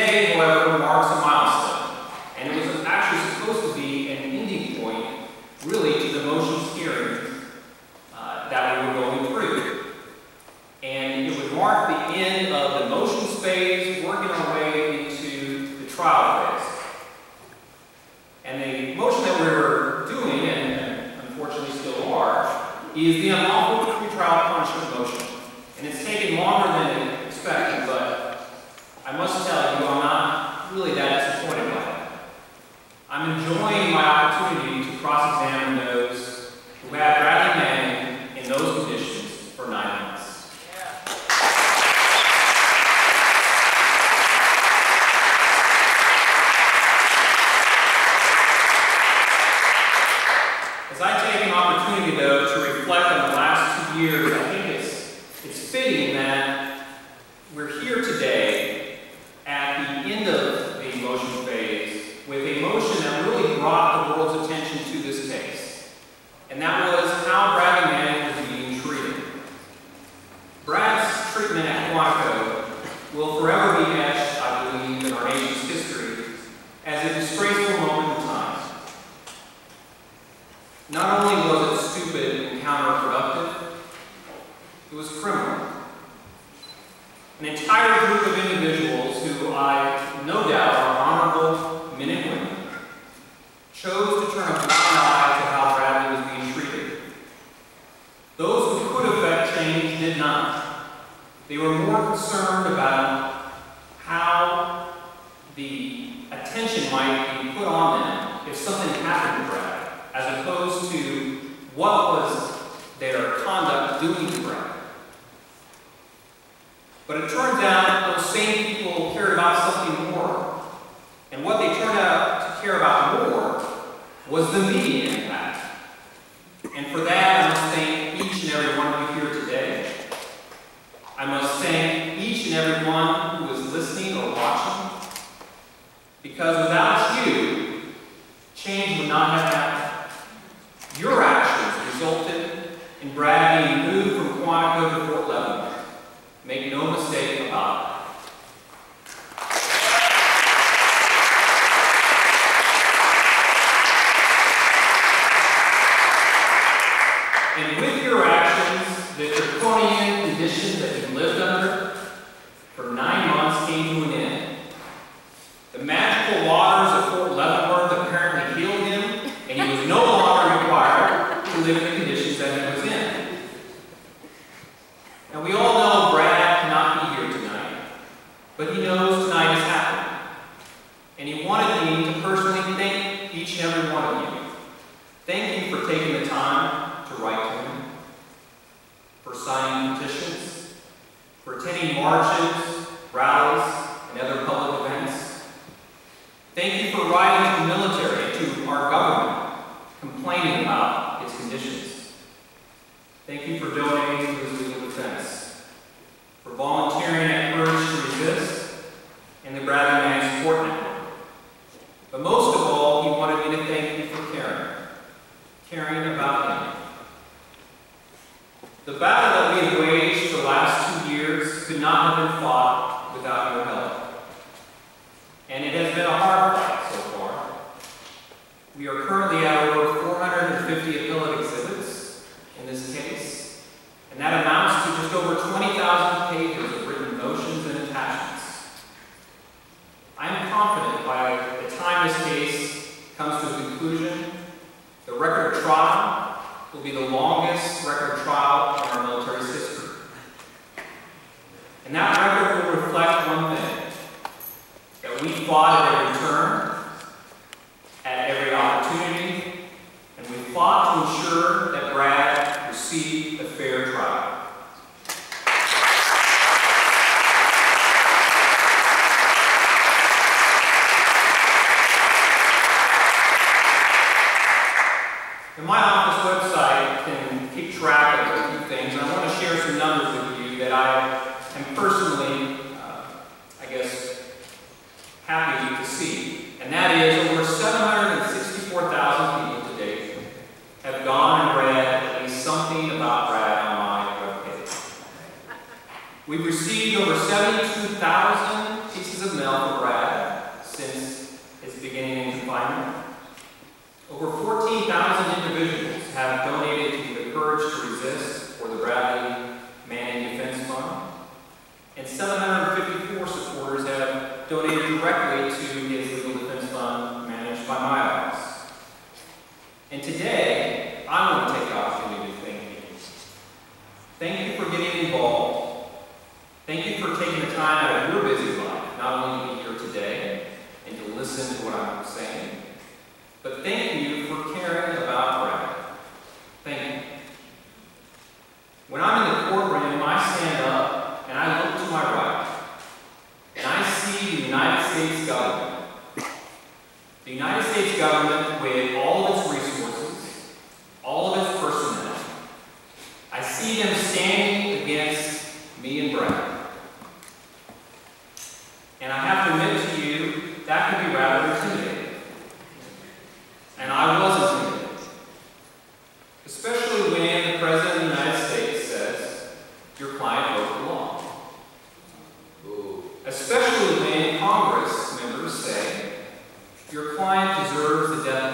Today, however, marks a milestone, and it was actually supposed to be an ending point, really, to the motions hearing that we were going through. And it would mark the end of the motions phase, working our way into the trial phase. And the motion that we were doing, and unfortunately still are, is the unlawful pretrial punishment motion. And it's taken longer than expected, but I must tell you, I'm not really that disappointed by it. I'm enjoying my opportunity to cross-examine those who had Bradley Manning in those conditions for 9 months. As I take an opportunity, though, to reflect on the last 2 years, I think it's fitting that we're here today at the end of the motion phase with a motion that really brought the world's attention to this case. And that was how Bradley Manning was being treated. Brad's treatment at Quantico will forever be etched, I believe, in our nation's history as a disgraceful moment in time. Not only was it stupid and counterproductive, it was criminal. An entire group of individuals who I no doubt are honorable men and women chose to turn a blind eye to how Bradley was being treated. Those who could affect change did not. They were more concerned about how the attention might be put on them if something happened to Brad, as opposed to what was their conduct doing to Brad. But it turns out those same people cared about something more. And what they turned out to care about more was the media impact. And for that, I must thank each and every one of you here today. I must thank each and every one who is listening or watching. Because without you, change would not have happened. Your actions resulted in Brad being moved from Quantico to Fort Leavenworth. Make no mistake about it. And with your actions, the draconian conditions that you lived under for 9 months came to an end. The magical waters of Fort Leavenworth apparently healed him, and he was no longer required to live in the conditions that he was in. And we all know Brad cannot be here tonight, but he knows tonight is happening. And he wanted me to personally thank each and every one of you. Thank you for taking the time to write to him, for signing petitions, for attending marches, rallies, and other public events. Thank you for writing to the military and to our government, complaining about its conditions. Thank you for donating to his legal defense, for volunteering at Courage to Resist and the Bradley Manning Support Network. But most of all, he wanted me to thank you for caring about him. The battle that we have waged the last 2 years could not have been fought without your help. And it has been a hard fight so far. We are currently at over 450 appellate exhibits in this case, and that amounts to just over 20,000 pages of written motions and attachments. I am confident by the time this case comes to a conclusion, the record trial will be the longest record trial in our military's history. And that record will reflect one thing, that we fought at every turn, at every opportunity, and we fought to ensure that Brad received a fair trial. And my office website can keep track of a few things, and I want to share some numbers with you that I am personally, happy to see. And that is over 764,000 people to date have gone and read at least something about Brad on my webpage. We've received over 72,000 pieces of mail from Brad since its beginning in confinement. Over 14,000 individuals have donated to the Courage to Resist or the Bradley Manning Defense Fund, and 754 supporters have donated directly to his legal defense fund managed by my office. And today, I want to take the opportunity to thank you. Thank you for getting involved. Thank you for taking the time out of your busy life, not only to be here today and to listen to what I'm saying, but thank you for caring about Brad. Thank you. When I'm in the courtroom, I stand up and I look to my right, and I see the United States government. The United States government with all of its resources, all of its personnel. I see them standing against me and Brad. And I have to admit to you, that can be rather intimidating. And I was intimidated. Especially when the President of the United States says, your client broke the law. Especially when Congress members say, your client deserves the death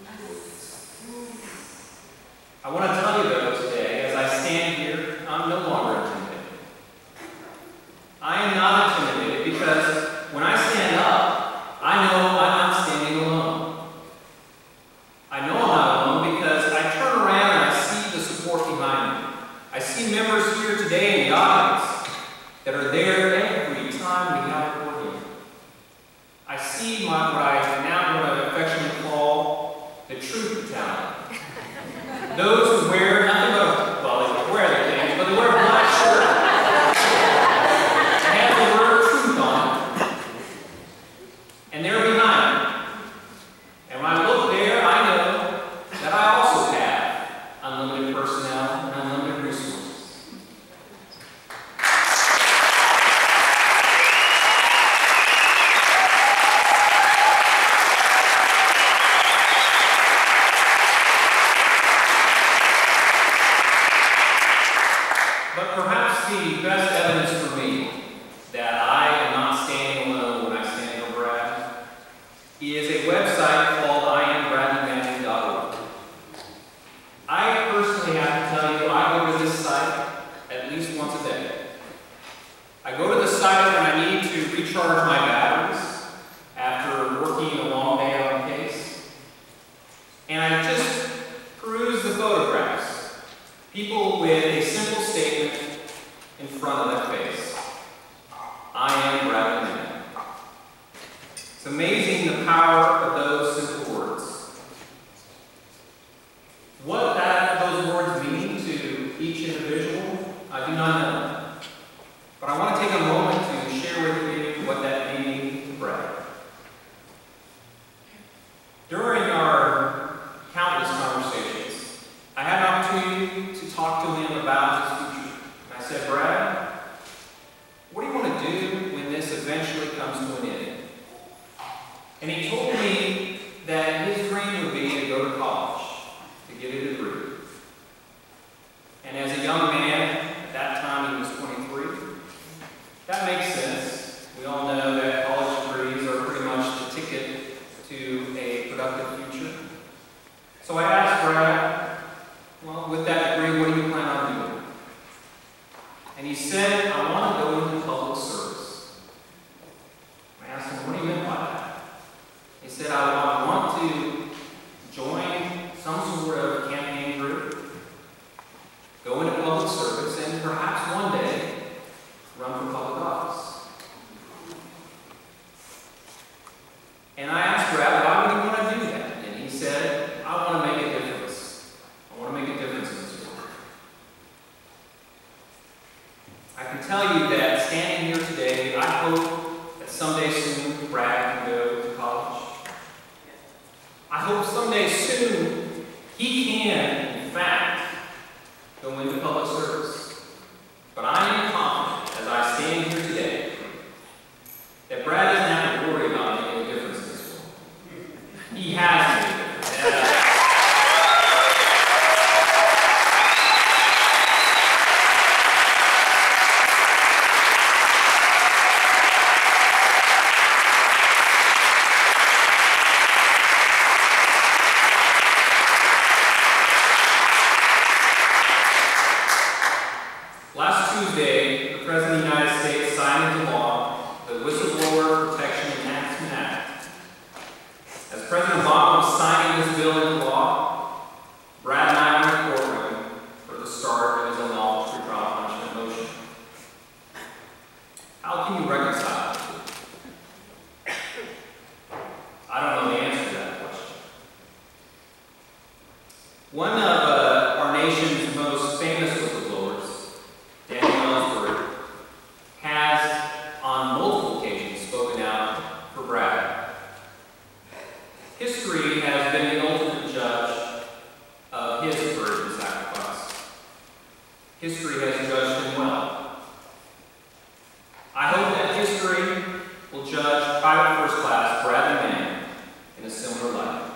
penalty. I want to tell you though today, as I stand here, I'm no longer intimidated. I am not intimidated because when I stand up, I know I'm not standing alone. I know I'm not alone because I turn around and I see the support behind me. I see members here today in the audience that are there every time we have a court hearing. I see what I affectionately call the truth battalion. Those who wear nothing but, well, they don't wear their things, but they wear a black shirt and have the word truth on it. And they're behind me. And when I look there, I know that I also have unlimited personnel and unlimited resources. But perhaps the best evidence for me that I am not standing alone when I stand over Brad is a website called IamBradleyManning.org. I personally have to tell you, I go to this site at least once a day. I go to the site when I need to recharge my batteries after working a long day on a case. And I just peruse the photographs. People with a simple statement in front of their face. I am Bradley Manning. It's amazing the power of those simple words. What those words mean to each individual, I do not know. But I want to take a moment to share with you what that may mean to Brad. During our countless conversations, I had an opportunity to talk to him about his future. And I said, Brad, what do you want to do when this eventually comes to an end? And he told me that his dream would be to go to college, to get a degree. And as a young man, at that time he was 23, that makes sense. We all know that college degrees are pretty much the ticket to a productive future. So I asked Brad, well, with that degree, what do you plan on doing? And he said, I want to go into public service. I asked him, what do you mean by that? He said, I want to join some sort of campaign group, go into public service, and perhaps one day run for public office. And I asked Brad, why would he want to do that? And he said, I want to make a difference. I want to make a difference in this world. I can tell you that standing here today, I hope that someday soon Brad can go to college. I hope someday soon he can, in fact, go into public service. But I am confident, as I stand here today, that Brad doesn't have to worry about making a difference in this world. He has made a difference. judge private first class Bradley Manning in a similar light.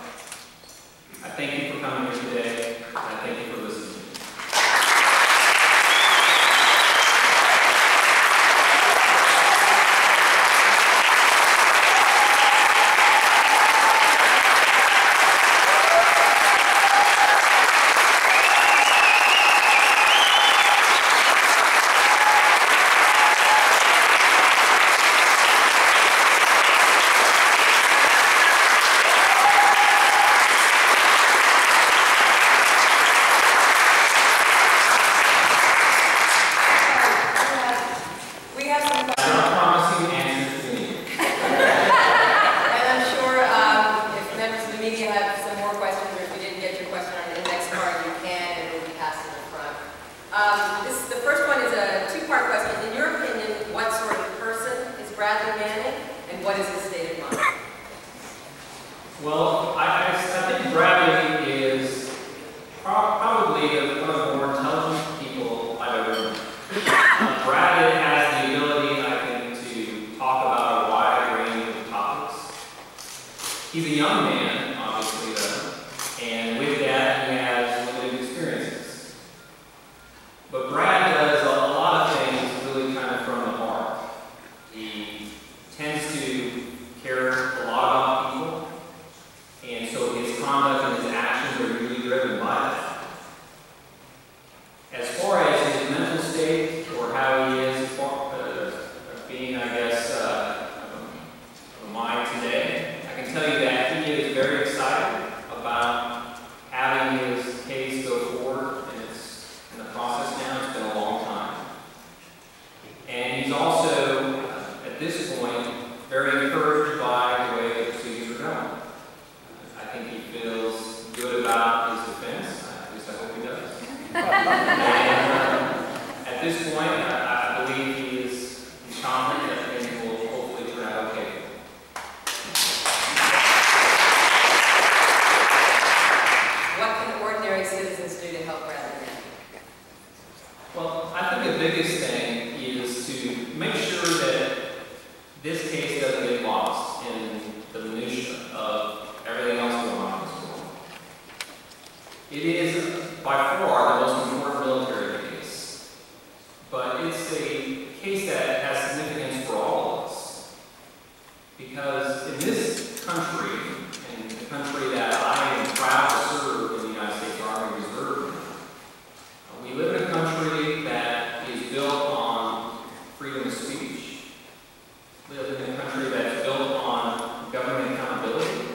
I thank you for coming here today, and I thank you for listening. The first one is a two-part question. In your opinion, what sort of person is Bradley Manning, and what is his state of mind? Well, I think Bradley is probably one of the more intelligent people I've ever met. Bradley has the ability, I think, to talk about a wide range of topics. He's a young man, obviously, though, and with that, he has limited experiences. But Brad does a lot of things really kind of from the heart. He tends to care a lot about people, and so his conduct and his actions are usually driven by that. As far as his mental state or how he is being, I guess, of mind today, I can tell you that he is very excited about having his case go forward, and it's in the process now. It's been a long time. And he's also, at this point, very encouraged by the way the proceedings are going. I think he feels good about his defense. At least I hope he does. And at this point, I believe he is confident that things will hopefully turn out okay. What can ordinary citizens do to help Bradley Manning? Well, I think the biggest thing is to make sure that this case doesn't get lost in the minutiae of everything else going on in this world. It is by far the most important military case, but it's a case that has significance for all of us. Because in this country, and the country that I am proud to serve in the United States Army Reserve, we live in a country that is built on freedom of speech. We live in a country that's built on government accountability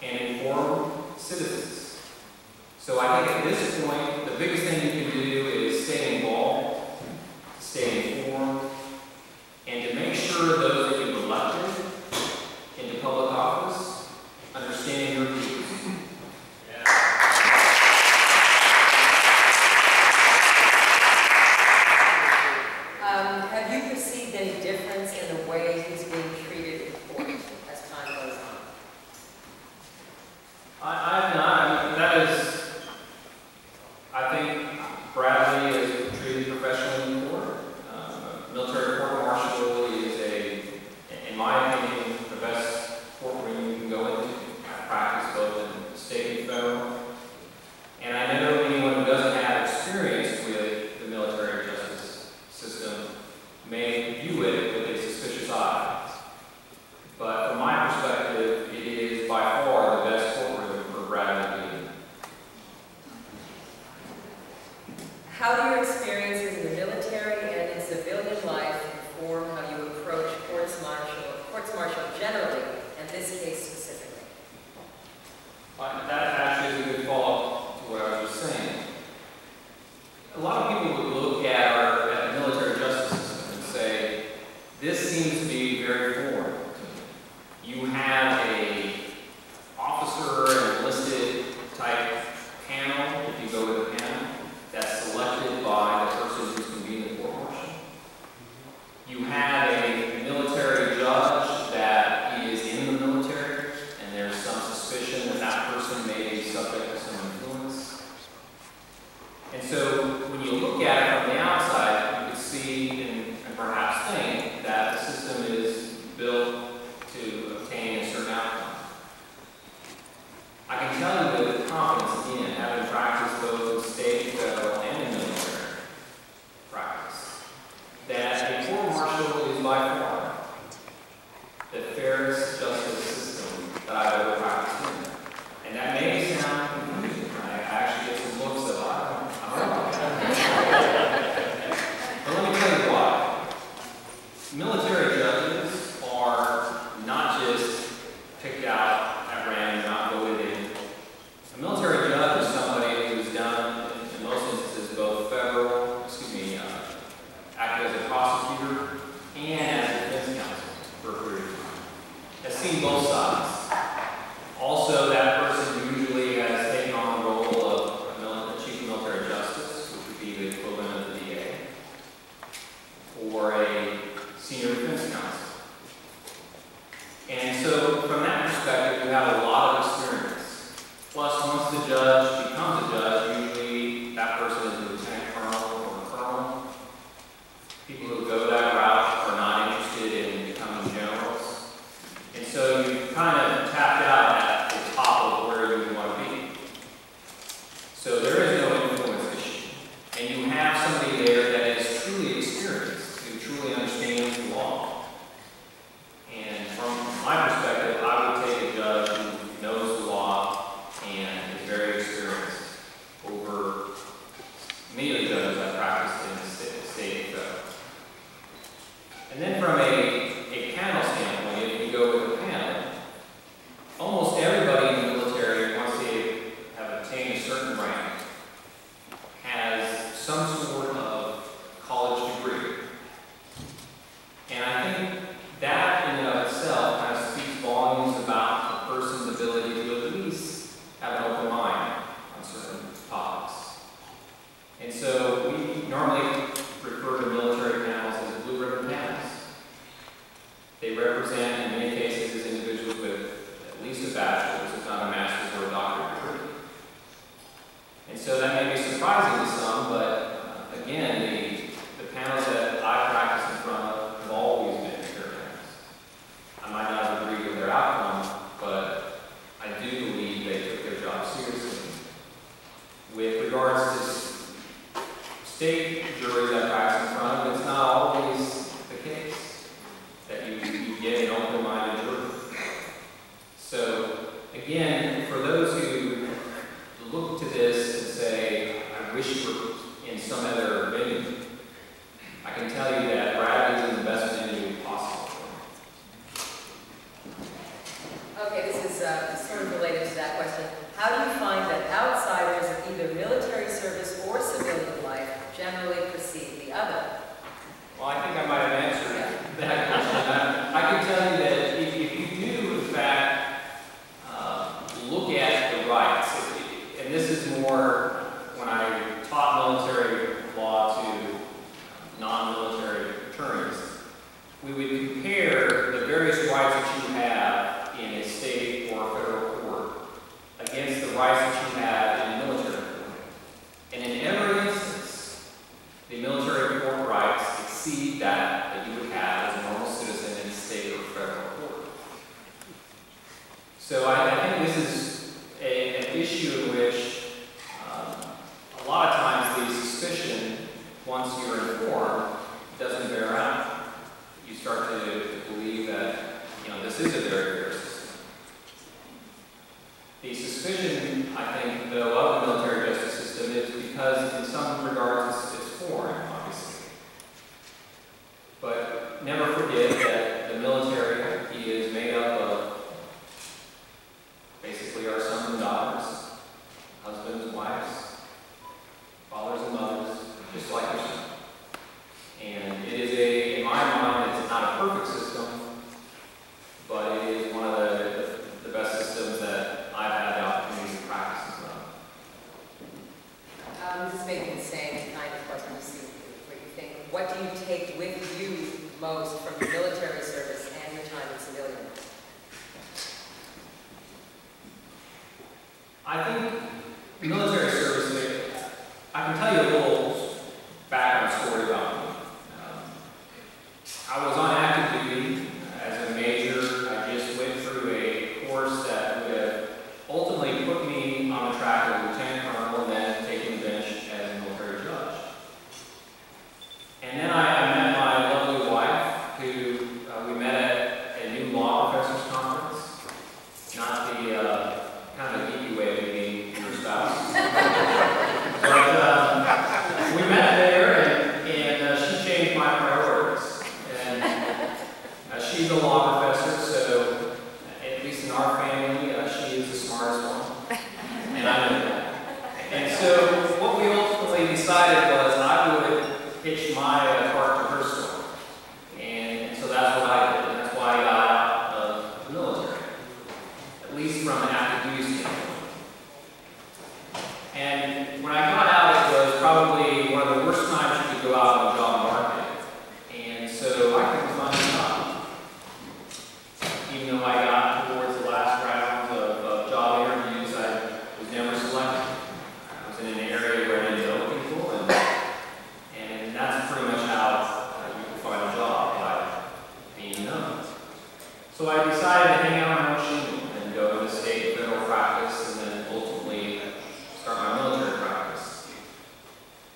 and informed citizens. So I think at this point, the biggest thing you can do is stay involved, stay informed, and to make sure those that you've elected into public office understand your seen both sides. Also, that person usually has taken on the role of a chief of military justice, which would be the equivalent of the DA, or a senior defense counsel. And so, from that perspective, you have a lot of experience. Plus, once the judge becomes a judge, usually that person is a lieutenant colonel or a colonel. People who go that route are not interested in becoming generals. And so you kind of tapped out at the top of where you want to be. So there is no influence issue. And you have somebody there that is truly experienced, who truly understands the law. And from my perspective, I would take a judge who knows the law and is very experienced over many of the judges I've practiced in the state and federal. And then from a panel standpoint, if you go with a panel, almost everybody in the military, once they have obtained a certain rank, has some sort of college degree. And I think that in and of itself kind of speaks volumes about the person's ability to at least have an open mind on certain topics. And so we normally refer to military panels as blue ribbon panels. They represent, in many cases, individuals with at least a bachelor's, if not a master's or a doctorate degree. And so that may be surprising to some, but again, the panels that I practice in front of have always been career panels. I might not have agreed with their outcome, but I do believe they took their job seriously. With regards to state juries I practice in front of, it's not always the case that you get an open-minded jury. So, again, for those who look to this and say, I wish we were in some other venue, I can tell you that Bradley is the best venue possible. Okay, this is sort of related to that question. How do you find that outsiders of either military service or civilian life generally perceive the other? Well, I think I might have answered that question. I can tell you that if you do, in fact, look at the rights, and this is more when I taught military law to non-military attorneys, we would compare the various rights that you have in a state or federal court against the rights that you have in a military court. And in every instance, the military court rights exceed that you would have as a normal citizen in a state or federal court. So I think this is an issue in which a lot of times the suspicion, once you're informed, doesn't bear out. You start to believe that, this is a very fair system. The suspicion, I think, though, of the military justice system is because in some regards it's foreign, obviously. But never forget that the military is made up of basically our sons and daughters, husbands and wives, fathers and mothers, just like yourself. And it is in my mind, it's not a perfect system, but it is one of the best systems that I've had the opportunity to practice as well. This is maybe the same kind of question to see what you think. What do you take with you most from your military service and your time in civilian life? I think military service, I can tell you a little background story about me. I was on active duty as a major. I just went through a course that would have ultimately put me on the track of lieutenant colonel and then taking the bench as a military judge. And then I met my lovely wife, who we met at a new law professors conference. Not the kind of geeky way of meeting your spouse. But we met there, and she changed my priorities. And she's a law professor, so at least in our family, she is the smartest one. And I know that. And so what we ultimately decided was I would hitch my part to her story. And so that's what I did. And that's why I got out of the military. even though I got towards the last round of job interviews, I was never selected. I was in an area where I didn't know people, and that's pretty much how you can find a job, by being known. So I decided to hang out on my shingle and go to state and federal practice, and then ultimately start my military practice.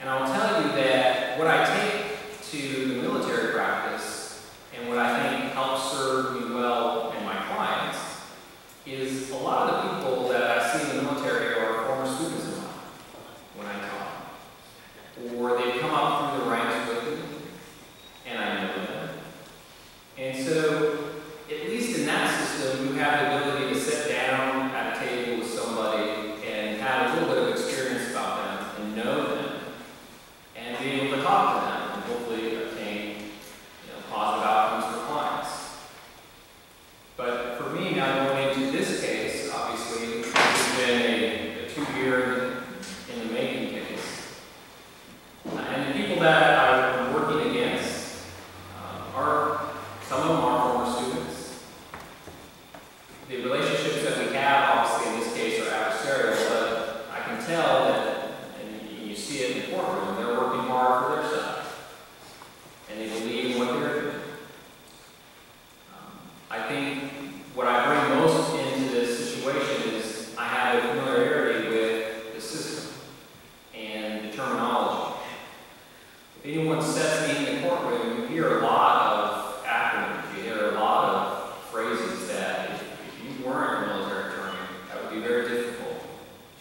And I'll tell you that what I take to the military practice and what I think helps serve me well and my clients is a lot of the people that I see in the military are former students of mine when I talk. Or they've come up through the ranks with me, and I know them. And so, at least in that system, you have the ability to sit down at a table with somebody and have a little bit of experience about them and know them and be able to talk to them and hopefully obtain positive outcomes for clients. But for me, now going into this case, obviously, this has been a 2-year in the making case. And the people that I'm working against some of them are former students. The relationships that we have, obviously, in this case, are adversarial, but I can tell that, and you see it in the courtroom, they're working hard for their side. And they believe in what they're doing. I think what I bring most into this situation is I have a familiarity with the system and the terminology. If anyone sets me in the courtroom, you hear a lot of acronyms, you hear a lot of phrases that if you weren't a military attorney, that would be very difficult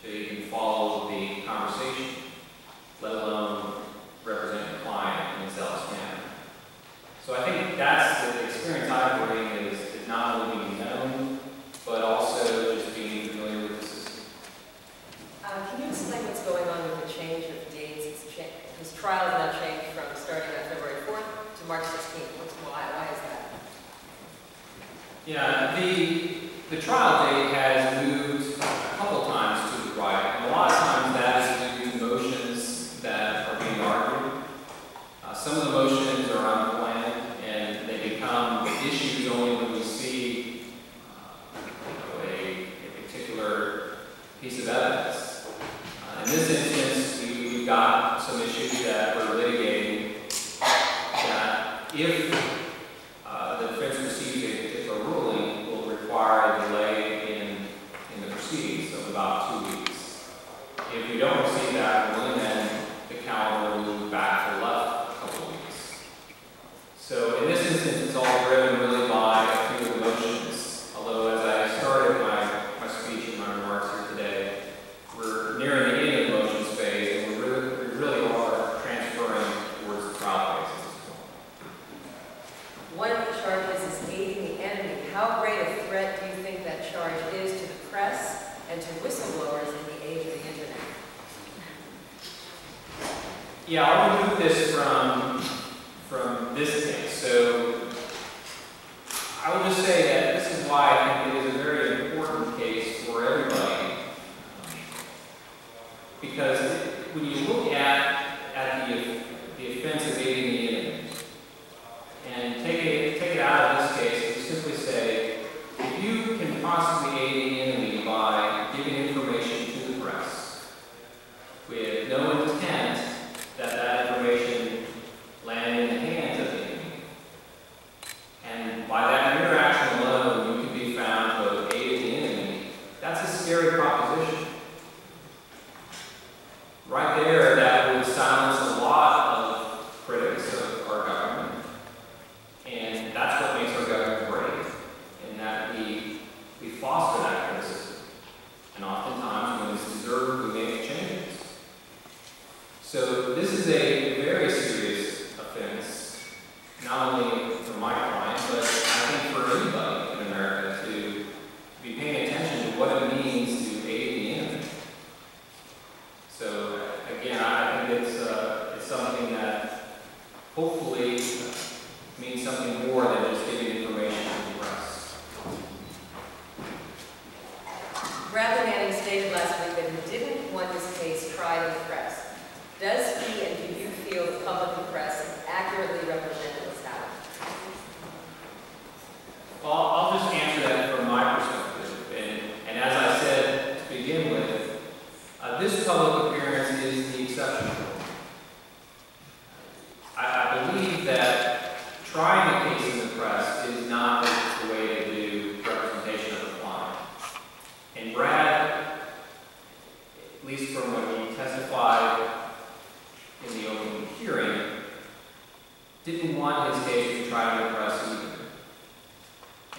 to even follow the conversation, let alone represent the client in a zealous manner. So I think that's the experience I bring is not only being known, but also just being familiar with the system. Can you explain what's going on with the change of dates? His trial has now changed from starting on February 4th to March 16th. Why is that? Yeah, the trial date has moved a couple times to the right, and a lot of times that is due to motions that are being argued. Some of the motions are unplanned, and they become issues only when we see a particular piece of evidence. In this instance, we've got some issues that we're litigating that if the defense receives a particular ruling will require a delay in the proceedings of about 2 weeks. If we don't receive that ruling, then the calendar will move back to the left a couple of weeks. So in this instance, it's all driven really by a few emotions. Although as I started my speech and my remarks here today, we're nearing the end of the motions phase, and we really are transferring towards the trial phase at this point. One of the charges is aiding the enemy. How great a threat do you think that charge is to the press and to whistleblowers in the age of the internet? Yeah, I'll remove this from this case. So I will just say that this is why I think it is a very important case for everybody. Because when you look at the offense of aiding the enemy, and take it out of this case, and simply say, if you can possibly aid the enemy by giving information to the press with no intent that information land in the hands of the enemy, and by that mere action alone, you can be found to have aided the enemy, that's a scary proposition. Right there, that would silence a lot of critics of our government. And that's what makes our government great, in that we foster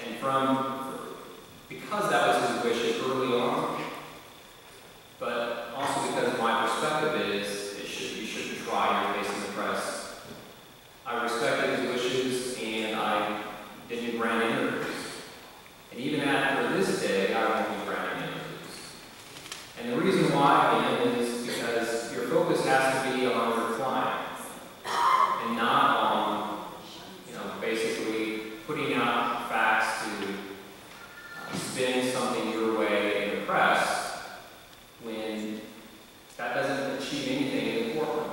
And because that was his wishes early on, but also because my perspective is you shouldn't try your face in the press. I respected his wishes and I didn't grant interviews. And even after this day, I won't be granting interviews. And the reason why, again, is because your focus has to be on your client and not on, basically putting out facts to spin something your way in the press when that doesn't achieve anything in the courtroom.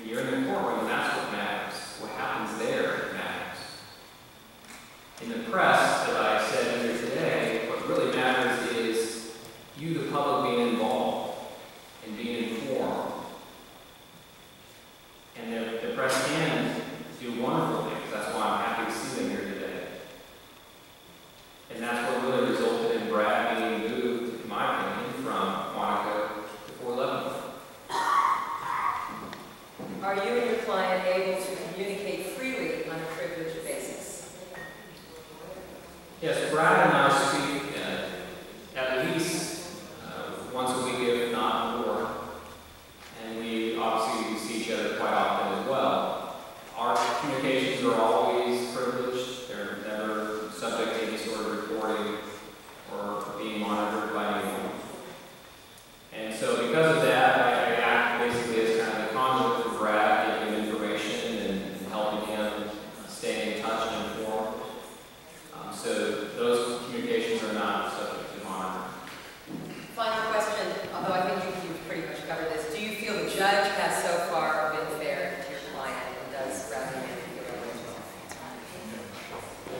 You're in the courtroom and that's what matters. What happens there matters. In the press, as I said here today, what really matters is you, the public, being involved and being informed. And the press can do wonderful things. That's why I'm happy to see them here today. And that's what really resulted in Brad being moved, in my opinion, from Monaco to Fort Leavenworth. Are you and your client able to communicate freely on a privileged basis? Yes, Brad and I speak at least once a week, if not more. And we obviously see each other quite often as well. Our communications are always privileged. They're never subject to any sort of recording or being monitored by anyone. And so because of that, I act basically as kind of the conduit for Brad, giving him information and helping him stay in touch and informed. So those communications are not subject to monitoring. Final question, although I think you've pretty much covered this. Do you feel the judge has so far been fair to your client and does rather than feel that way as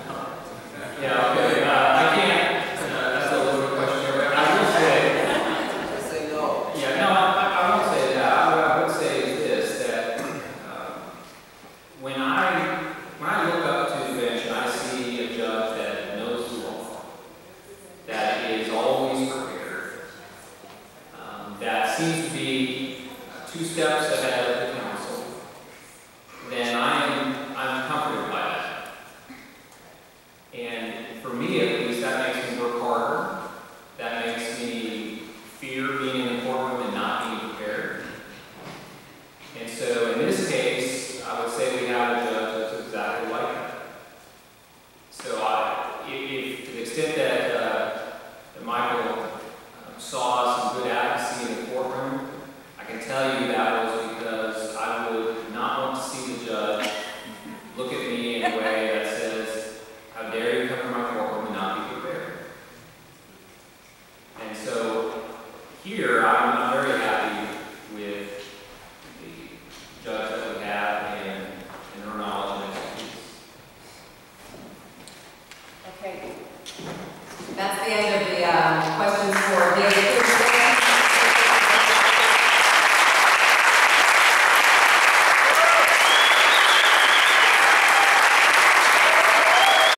well? Yeah, okay. I can't, that's a little question here, but I will say, Say no. yeah, no, I won't say that. What I would say is this, that when I look up to the bench and I see a judge that knows the law, that is always prepared, that seems to be 2 steps ahead of the counsel, then I'm comforted by that. And for me, at least, that makes me work harder. That makes me fear being in the courtroom and not being prepared. And so in this case, I would say we have a judge that's exactly like that. So if to the extent that Michael saw some good advocacy in the courtroom, I can tell you that was because I would not want to see the judge look at me in a way that says, how dare you come to my courtroom and not be prepared. And so here, I'm very happy with the judge that we have and her knowledge and expertise. Okay. That's the end of the questions for David.